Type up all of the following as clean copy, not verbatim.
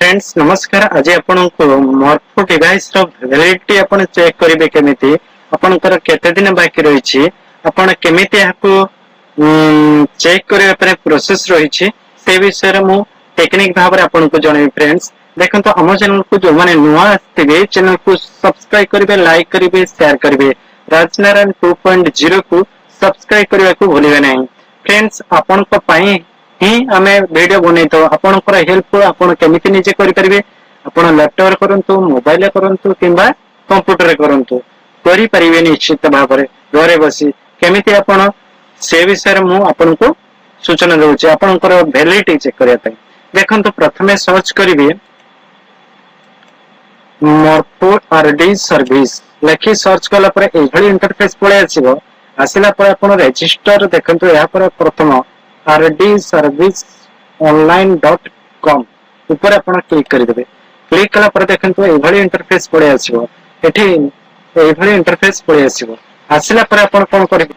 Friends नमस्कार। आज आपनको morpho device रो validity आपण चेक करिवे केमिति आपनकर केते दिन बाकी रहिछि आपण केमिति याको चेक करिवे पर प्रोसेस रहिछि से विषय रे मु टेक्निक भाबरे आपनको जणै। फ्रेंड्स देखंतो हम चैनल को जो माने नुवा आस्थिबे चैनल को सब्सक्राइब करिवे, लाइक करिवे, शेयर करिवे। राजनारायण 2.0 को सब्सक्राइब करिवा को भूलिबे नहीं। फ्रेंड्स आपनको पई ही आमे वीडियो बनै तो आपनकर हेल्प आपन केमिति निजे करि परिबे आपन लैपटॉप रे करंतु, मोबाइल रे करंतु किंबा कंप्यूटर रे करंतु करि परिबे निश्चित भाबरे घरे बसी केमिति आपन से विषय रे मु आपनको सूचना दउछि आपनकर वैलिडिटी चेक करिया पई। देखंतु प्रथमे सर्च करिवे मॉर्फो आरडी सर्विस लेखि सर्च कला पर एभली इंटरफेस पळे आसीबो। आसिला पर आपन रजिस्टर देखंतु या पर प्रथम rdserviceonline.com ऊपर आपण क्लिक कर देबे। क्लिक कला पर देखंतु एभली इंटरफेस पळे आसीबो। एठी एभली इंटरफेस पळे आसीबो। आसिला पर आपण कोन करिवे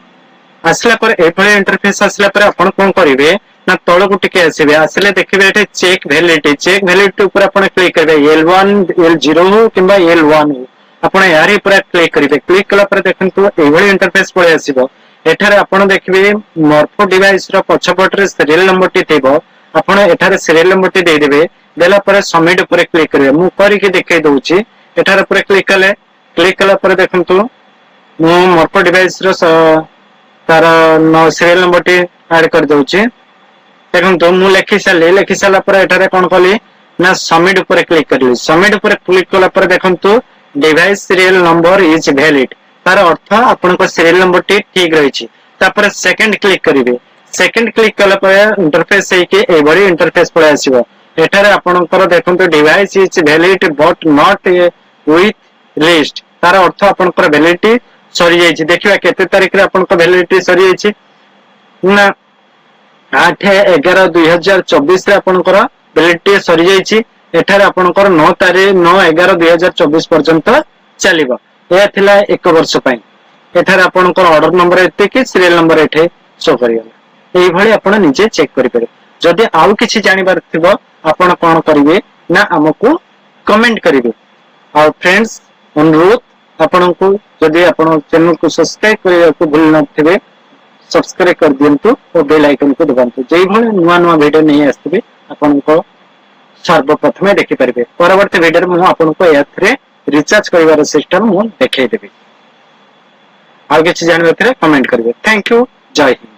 आसिला पर एभली इंटरफेस आसिला पर आपण कोन करिवे ना तळ को टिके आसीबे। आसिले देखिबे एठी चेक वैलिडिटी ऊपर आपण क्लिक करबे। L1 L0 हो किंबा L1 हो आपण यारी ऊपर क्लिक करिवे। क्लिक कला पर देखंतु एभली इंटरफेस पळे आसीबो। एठारे आपण देखिबे मॉर्फो डिवाइस रो पछपट रे सीरियल नंबर टी थेबो। आपण एठारे सीरियल नंबर टी दे देबे। देला पर सबमिट ऊपर क्लिक करिवे। मु करि के देखाइ दउची। एठारे ऊपर क्लिक कला पर देखंतु मु मॉर्फो डिवाइस रो तार सीरियल नंबर टी ऐड कर दउची। देखंतु मु लेखि साला पर एठारे कोन कली ना सबमिट ऊपर क्लिक करली। सबमिट ऊपर क्लिक कला पर देखंतु device serial number is valid तार अर्थ आपन को सीरियल नंबर टी ठीक रहिछि। तापर सेकंड क्लिक करिवे। सेकंड क्लिक कला पर इंटरफेस है कि एवरी इंटरफेस पळे आसीबो। एठारे आपनकर देखंतु device is valid but not with list तार अर्थ आपनकर वैलिडिटी सरी जाइछि। देखिबा केते तारिख रे आपनकर वैलिडिटी सरी जाइछि ना 8/11/2024 रे आपनकर वैलिडिटी सरी जाइछि। एठारे आपनकर 9/11/2024 पर्यंत चलिबो। यह थिला एक वर्ष पई। एठारे आपनकर ऑर्डर नंबर एते कि सीरियल नंबर एठे शो करियला। एई भली आपण निजे चेक करि पारे। जदि आउ किछि जानिबार थिबो आपण कोन करिवे ना हमकु कमेंट करिवे। और फ्रेंड्स अनुरोध आपनको जदि आपण चैनल को सब्सक्राइब करिया को भूल नथिबे सब्सक्राइब कर दियंतु और बेल आइकन को दबांतु। जेई भली नुवा नुवा वीडियो नै आस्तबे आपनको सर्वप्रथमे देखि परिबे। परवर्ती वीडियो में आपनको एथरे रिचार्ज करिवार सिस्टम मु देखाइ देबे। आगे जानवे कमेंट करेंगे। Thank you. जय हिंद।